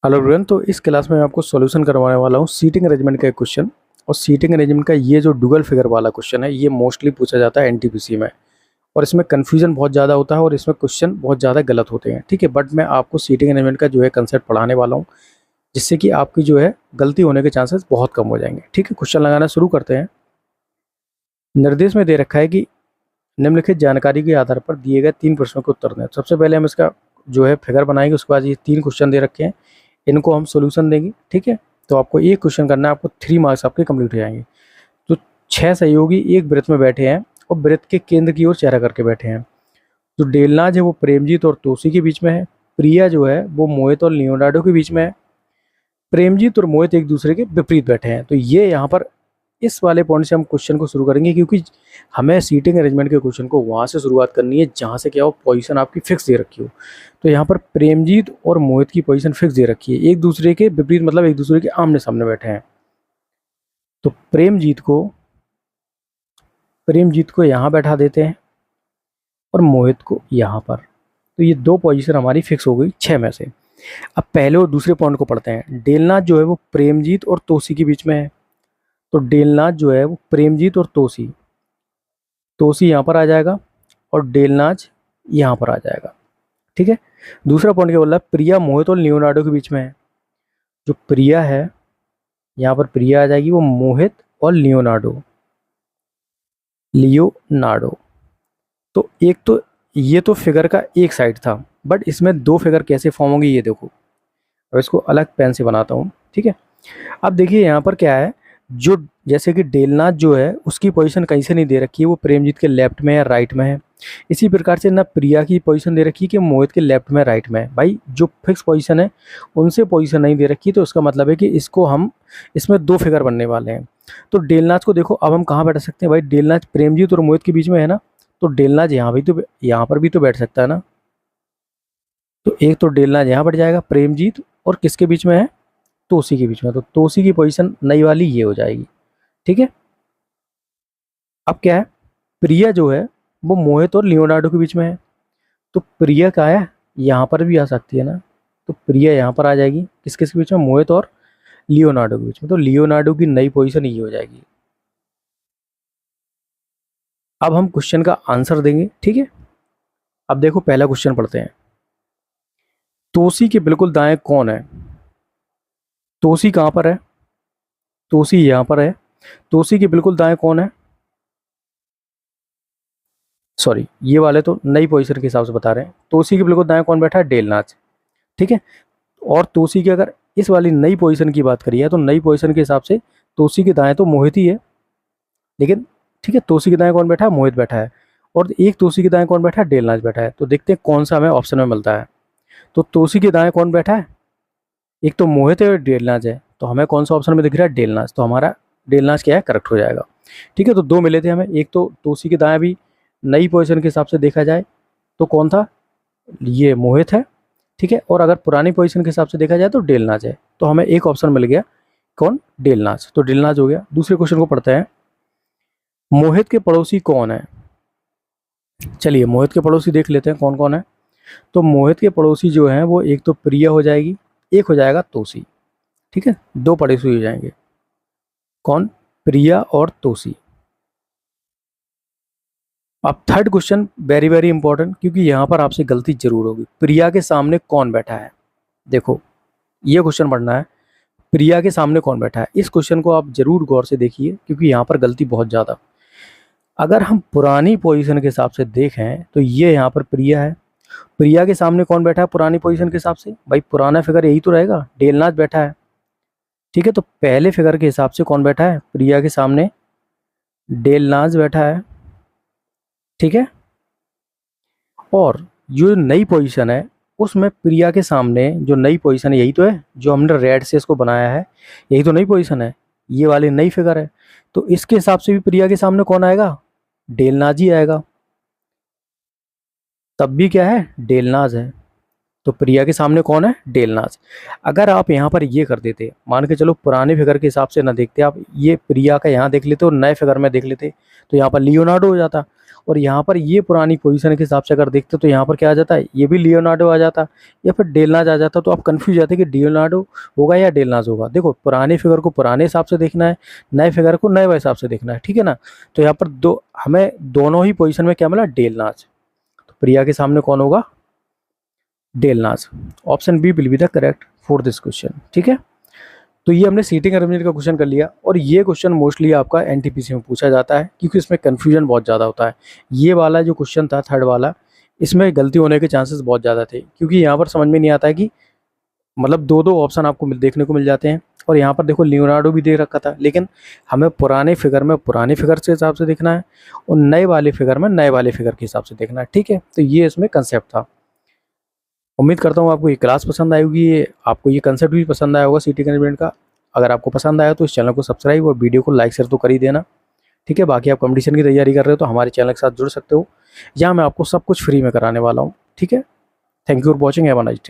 Hello everyone. तो इस class में मैं आपको सॉल्यूशन करवाने वाला हूँ सीटिंग अरेंजमेंट का एक क्वेश्चन। और सीटिंग अरेंजमेंट का ये जो डुअल फिगर वाला क्वेश्चन है ये मोस्टली पूछा जाता है एनटीपीसी में। और इसमें कन्फ्यूजन बहुत ज़्यादा होता है और इसमें क्वेश्चन बहुत ज़्यादा गलत होते हैं। ठीक है, बट मैं आपको सीटिंग अरेंजमेंट का जो है कंसेप्ट पढ़ाने वाला हूँ, जिससे कि आपकी जो है गलती होने के चांसेस बहुत कम हो जाएंगे। ठीक है, क्वेश्चन लगाना शुरू करते हैं। निर्देश में दे रखा है कि निम्नलिखित जानकारी के आधार पर दिए गए 3 प्रश्नों के उत्तर दें। सबसे पहले हम इसका जो है फिगर बनाएंगे, उसके बाद ये 3 क्वेश्चन दे रखे हैं, इनको हम सॉल्यूशन देंगे। ठीक है, तो आपको एक क्वेश्चन करना है, आपको 3 मार्क्स आपके कंप्लीट हो जाएंगे। तो 6 सहयोगी एक वृत्त में बैठे हैं और वृत्त के केंद्र की ओर चेहरा करके बैठे हैं। जो डेलनाज है वो प्रेमजीत और तोसी के बीच में है। प्रिया जो है वो मोहित और लियोनार्डो के बीच में है। प्रेमजीत और मोहित एक दूसरे के विपरीत बैठे हैं। तो ये यहाँ पर इस वाले पॉइंट से हम क्वेश्चन को शुरू करेंगे, क्योंकि हमें सीटिंग अरेंजमेंट के क्वेश्चन को वहाँ से शुरुआत करनी है जहाँ से क्या हो पोजीशन आपकी फिक्स दे रखी हो। तो यहाँ पर प्रेमजीत और मोहित की पोजीशन फिक्स दे रखी है, एक दूसरे के विपरीत, मतलब एक दूसरे के आमने सामने बैठे हैं। तो प्रेमजीत को यहाँ बैठा देते हैं और मोहित को यहाँ पर। तो ये 2 पोजीशन हमारी फिक्स हो गई 6 में से। अब पहले और दूसरे पॉइंट को पढ़ते हैं। डेलनाथ जो है वो प्रेमजीत और तोसी के बीच में है। तो डेलनाथ जो है वो प्रेमजीत और तोसी यहाँ पर आ जाएगा और डेलनाच यहाँ पर आ जाएगा। ठीक है, दूसरा पॉइंट क्या बोल रहा है, प्रिया मोहित और लियोनार्डो के बीच में है। जो प्रिया है यहाँ पर प्रिया आ जाएगी, वो मोहित और लियोनार्डो। तो एक तो ये तो फिगर का एक साइड था, बट इसमें 2 फिगर कैसे फॉर्म होंगे ये देखो। अब इसको अलग पेन से बनाता हूँ। ठीक है, अब देखिए यहाँ पर क्या है, जो जैसे कि डेलनाथ जो है उसकी पोजीशन कहीं से नहीं दे रखी है, वो प्रेमजीत के लेफ्ट में है, राइट में है। इसी प्रकार से ना प्रिया की पोजीशन दे रखी है कि मोहित के लेफ्ट में, राइट में है। भाई जो फिक्स पोजीशन है उनसे पोजीशन नहीं दे रखी, तो इसका मतलब है कि इसको हम इसमें 2 फिगर बनने वाले हैं। तो डेलनाथ को देखो अब हम कहाँ बैठा सकते हैं भाई, डेलनाथ प्रेमजीत और मोहित के बीच में है ना, तो डेलनाथ यहाँ पर भी तो बैठ सकता है ना। तो एक तो डेलनाथ यहाँ बैठ जाएगा, प्रेमजीत और किसके बीच में है, तोसी के बीच में। तो तोसी की पोजीशन नई वाली ये हो जाएगी। ठीक है, अब क्या है, प्रिया जो है वो मोहित और लियोनार्डो के बीच में है। तो प्रिया का है यहाँ पर भी आ सकती है ना, तो प्रिया यहाँ पर आ जाएगी किसके बीच में, मोहित और लियोनार्डो के बीच में। तो लियोनार्डो की नई पोजीशन ये हो जाएगी। अब हम क्वेश्चन का आंसर देंगे। ठीक है, अब देखो पहला क्वेश्चन पढ़ते हैं। तोसी के बिल्कुल दाएं कौन है? तोसी कहाँ पर है, तोसी यहाँ पर है। तोसी के बिल्कुल दाएं कौन है, सॉरी ये वाले तो नई पोजीशन के हिसाब से बता रहे हैं। तोसी के बिल्कुल दाएं कौन बैठा है, डेलनाच। ठीक है, और तोसी की अगर इस वाली नई पोजीशन की बात करिए तो नई पोजीशन के हिसाब से तोसी के दाएं तो मोहित ही है, लेकिन ठीक है तोसी के दाएं कौन बैठा है, मोहित बैठा है। और एक तोसी के दाएं कौन बैठा है, डेलनाच बैठा है। तो देखते हैं कौन सा हमें ऑप्शन में मिलता है। तो तोसी के दाएं कौन बैठा है, एक तो मोहित है और डेलनाच है। तो हमें कौन सा ऑप्शन में दिख रहा है, डेलनाच। तो हमारा डेलनाच क्या है, करेक्ट हो जाएगा। ठीक है, तो 2 मिले थे हमें। एक तो तोसी के दाएं भी नई पोजीशन के हिसाब से देखा जाए तो कौन था, ये मोहित है। ठीक है, और अगर पुरानी पोजीशन के हिसाब से देखा जाए तो डेलनाच है। तो हमें एक ऑप्शन मिल गया, कौन, डेलनाच। तो डेलनाच हो गया। दूसरे क्वेश्चन को पढ़ते हैं। मोहित के पड़ोसी कौन है? चलिए मोहित के पड़ोसी देख लेते हैं कौन कौन है। तो मोहित के पड़ोसी जो हैं वो एक तो प्रिया हो जाएगी, एक हो जाएगा तोसी। ठीक है, 2 पड़ोसी हो जाएंगे, कौन, प्रिया और तोसी। अब third question very very important, क्योंकि यहाँ पर आपसे गलती जरूर होगी। प्रिया के सामने कौन बैठा है? देखो ये क्वेश्चन पढ़ना है, प्रिया के सामने कौन बैठा है। इस क्वेश्चन को आप जरूर गौर से देखिए, क्योंकि यहाँ पर गलती बहुत ज़्यादा। अगर हम पुरानी पोजीशन के हिसाब से देखें तो ये यहाँ पर प्रिया है। प्रिया के सामने कौन बैठा है पुरानी पोजीशन के हिसाब से? भाई पुराना फिगर यही तो रहेगा, डेलनाथ बैठा है। ठीक है, तो पहले फिगर के हिसाब से कौन बैठा है, प्रिया के सामने डेलनाथ बैठा है। ठीक है, और जो नई पोजीशन है उसमें प्रिया के सामने जो नई पोजीशन है यही तो है, जो हमने रेड से इसको बनाया है, यही तो नई पोजीशन है, ये वाली नई फिगर है। तो इसके हिसाब से भी प्रिया के सामने कौन आएगा, डेलनाज ही आएगा। तब भी क्या है, डेलनाज है। तो प्रिया के सामने कौन है, डेलनाज। अगर आप यहाँ पर ये कर देते, मान के चलो पुराने फिगर के हिसाब से ना देखते, आप ये प्रिया का यहाँ देख लेते और नए फिगर में देख लेते, तो यहाँ पर लियोनार्डो हो जाता। और यहाँ पर ये पुरानी पोजीशन के हिसाब से अगर देखते तो यहाँ पर क्या आ जाता है, ये भी लियोनार्डो आ जाता या फिर डेलनाज आ जाता। तो आप कन्फ्यूज जाते कि लियोनार्डो होगा या डेलनाज होगा। देखो पुराने फिगर को पुराने हिसाब से देखना है, नए फिगर को नए हिसाब से देखना है, ठीक है ना। तो यहाँ पर हमें दोनों ही पोजीशन में क्या मिला, डेलनाज। तो प्रिया के सामने कौन होगा, Delnaz. Option B will be the correct for this question, ठीक है। तो ये हमने सीटिंग अरेंजमेंट का क्वेश्चन कर लिया, और ये क्वेश्चन मोस्टली आपका एनटीपीसी में पूछा जाता है क्योंकि इसमें कन्फ्यूजन बहुत ज़्यादा होता है। ये वाला जो क्वेश्चन था थर्ड वाला, इसमें गलती होने के चांसेस बहुत ज़्यादा थे, क्योंकि यहाँ पर समझ में नहीं आता है कि मतलब दो दो ऑप्शन आपको देखने को मिल जाते हैं। और यहाँ पर देखो लियोनार्डो भी दे रखा था, लेकिन हमें पुराने फिगर में पुराने फिगर के हिसाब से देखना है और नए वाले फिगर में नए वाले फिगर के हिसाब से देखना है, ठीक है। तो ये इसमें कंसेप्ट था। उम्मीद करता हूँ आपको ये क्लास पसंद आएगी, ये आपको ये कंसेप्ट भी पसंद आया होगा सीटिंग अरेंजमेंट का। अगर आपको पसंद आया तो इस चैनल को सब्सक्राइब और वीडियो को लाइक शेयर तो कर ही देना, ठीक है। बाकी आप कंपटीशन की तैयारी कर रहे हो तो हमारे चैनल के साथ जुड़ सकते हो, यहाँ मैं आपको सब कुछ फ्री में कराने वाला हूँ, ठीक है। Thank you for watching, have a nice day.